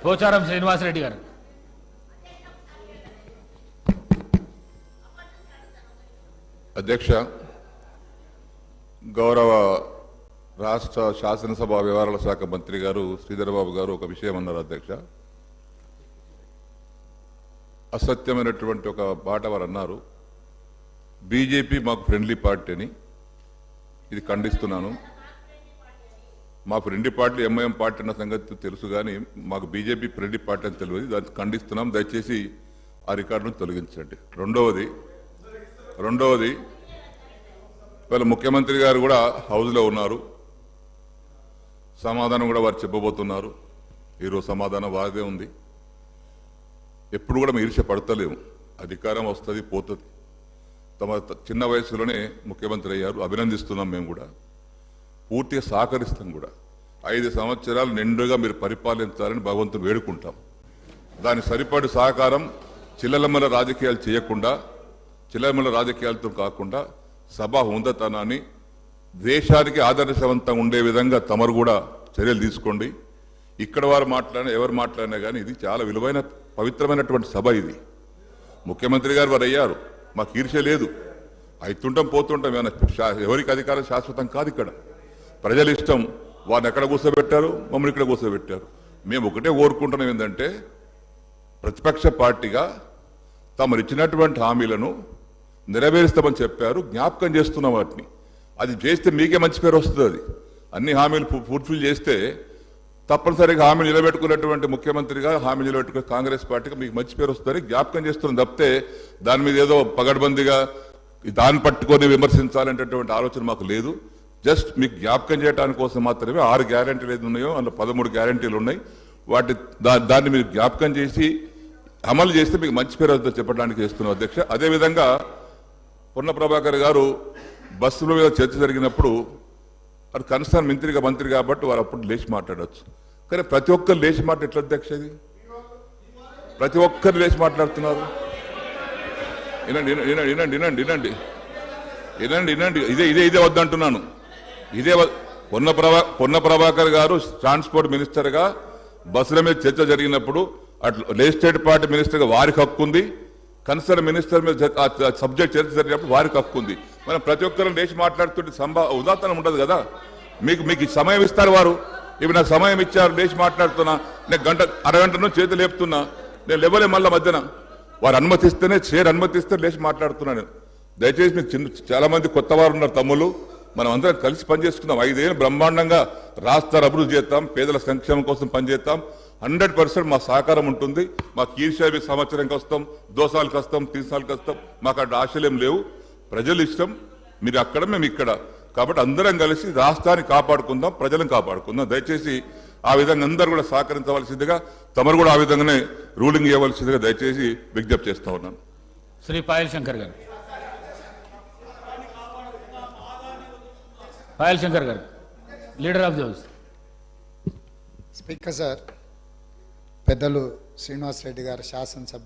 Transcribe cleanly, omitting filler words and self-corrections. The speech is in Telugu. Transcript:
పోచారం శ్రీనివాసరెడ్డి గారు. అధ్యక్ష, గౌరవ రాష్ట్ర శాసనసభ వ్యవహారాల శాఖ మంత్రి గారు శ్రీధరబాబు గారు ఒక విషయం అన్నారు. అధ్యక్ష, అసత్యమైనటువంటి ఒక మాట వారు అన్నారు. బీజేపీ మాకు ఫ్రెండ్లీ పార్టీ అని. ఇది ఖండిస్తున్నాను. మా ఫ్రెండ్లీ పార్టీ ఎంఐఎం పార్టీ అన్న సంగతి తెలుసు, కానీ మాకు బీజేపీ ఫ్రెండ్లీ పార్టీ అని తెలియదు. దాన్ని ఖండిస్తున్నాం. దయచేసి ఆ రికార్డును తొలగించండి. రెండవది ఇవాళ ముఖ్యమంత్రి గారు కూడా హౌస్లో ఉన్నారు. సమాధానం కూడా వారు చెప్పబోతున్నారు. ఈరోజు సమాధానం వారిదే ఉంది. ఎప్పుడు కూడా మేము ఈర్ష్య పడతలేము. అధికారం వస్తుంది, పోతుంది. తమ చిన్న వయసులోనే ముఖ్యమంత్రి అయ్యారు. అభినందిస్తున్నాం. మేము కూడా పూర్తిగా సహకరిస్తాం కూడా. 5 సంవత్సరాలు నిండుగా మీరు పరిపాలించాలని భగవంతుని వేడుకుంటాం. దాని సరిపడి సహకారం చిల్లలమ్మల రాజకీయాలు చేయకుండా, చిల్లలమ్మల రాజకీయాలతో కాకుండా సభ హుందతనాన్ని దేశానికి ఆదర్శవంతంగా ఉండే విధంగా తమరు కూడా చర్యలు తీసుకోండి. ఇక్కడ వారు మాట్లాడినా ఎవరు మాట్లాడినా కానీ ఇది చాలా విలువైన పవిత్రమైనటువంటి సభ. ఇది ముఖ్యమంత్రి గారు వారు అయ్యారు. మాకు ఈర్ష్య లేదు. అవుతుంటాం, పోతుంటాం. ఎవరికి అధికారం శాశ్వతం కాదు. ఇక్కడ ప్రజల ఇష్టం. వారిని ఎక్కడ కూర్చోబెట్టారు, మమ్మల్ని ఇక్కడ కూర్చోబెట్టారు. మేము ఒకటే కోరుకుంటున్నాం, ఏంటంటే ప్రతిపక్ష పార్టీగా తమరు ఇచ్చినటువంటి హామీలను నెరవేరుస్తామని చెప్పారు. జ్ఞాపకం చేస్తున్నాం వాటిని. అది చేస్తే మీకే మంచి పేరు వస్తుంది. అది అన్ని హామీలు ఫుల్ఫిల్ చేస్తే తప్పనిసరిగా హామీ నిలబెట్టుకున్నటువంటి ముఖ్యమంత్రిగా హామీ నిలబెట్టుకునే కాంగ్రెస్ పార్టీగా మీకు మంచి పేరు వస్తుందని జ్ఞాపకం చేస్తున్నాం తప్పితే దాని మీద ఏదో పగడ్బందీగా దాన్ని పట్టుకొని విమర్శించాలనేటటువంటి ఆలోచన మాకు లేదు. జస్ట్ మీకు జ్ఞాపకం చేయడానికి కోసం మాత్రమే 6 గ్యారంటీలు ఏది ఉన్నాయో అందులో 13 గ్యారంటీలు ఉన్నాయి. దాన్ని మీరు జ్ఞాపకం చేసి అమలు చేస్తే మీకు మంచి పేరు వస్తుందో చెప్పడానికి చేస్తున్నాం. అధ్యక్ష, అదేవిధంగా పొన్న ప్రభాకర్ గారు బస్సుల మీద చర్చ జరిగినప్పుడు అది కన్సర్న్ మంత్రి కాబట్టి వారు అప్పుడు లేచి మాట్లాడవచ్చు. కానీ ప్రతి ఒక్కరు లేచి ఎట్లా అధ్యక్ష? ఇది ప్రతి ఒక్కరు లేచి మాట్లాడుతున్నారు. వినండి. ఇదే వద్దంటున్నాను. పొన్న ప్రభాకర్ గారు ట్రాన్స్పోర్ట్ మినిస్టర్గా బస్సుల మీద చర్చ జరిగినప్పుడు అట్లా లెజిస్లేటివ్ పార్టీ మినిస్టర్గా వారికి హక్కు ఉంది. కన్సర్న్ మినిస్టర్ మీద సబ్జెక్ట్ చర్చ జరిగినప్పుడు వారికి హక్కు ఉంది. మనం ప్రతి ఒక్కరు లేచి మాట్లాడుతుంటే ఉదాహరణ ఉండదు కదా. మీకు సమయం ఇస్తారు వారు. ఇవి నాకు సమయం ఇచ్చారు, లేచి మాట్లాడుతున్నా. నేను అరగంట నుంచి చేతులు లేపుతున్నా. నేను లేవలే మళ్ళీ మధ్యన. వారు అనుమతిస్తేనే అనుమతిస్తే లేచి మాట్లాడుతున్నాను. దయచేసి మీకు చాలా మంది కొత్త వారు ఉన్నారు తమ్ముళ్ళు. మనం అందరం కలిసి పనిచేసుకుందాం. 5 ఏళ్ళు బ్రహ్మాండంగా రాష్ట్రాన్ని అభివృద్ధి చేస్తాం. పేదల సంక్షేమం కోసం పనిచేస్తాం. 100% మా సహకారం ఉంటుంది. మాకు ఈర్ష్య సంవత్సరంకి వస్తాం, 2 సార్లకు వస్తాం, 3 సార్లకు వస్తాం. మాకు అక్కడ ఆశలేం లేవు. ప్రజలు ఇష్టం. మీరు అక్కడ, మేము ఇక్కడ. కాబట్టి అందరం కలిసి రాష్ట్రాన్ని కాపాడుకుందాం, ప్రజలను కాపాడుకుందాం. దయచేసి ఆ విధంగా అందరూ కూడా సహకరించవలసిందిగా, తమరు కూడా ఆ విధంగానే రూలింగ్ ఇవ్వవలసిందిగా దయచేసి విజ్ఞప్తి చేస్తా ఉన్నాను. శ్రీ పాయల్ శంకర్ గారు. పాయల్ శంకర్ గారు, leader of the house. Speaker sir, పెద్దలు శ్రీనివాసరెడ్డి గారు శాసనసభ్యులు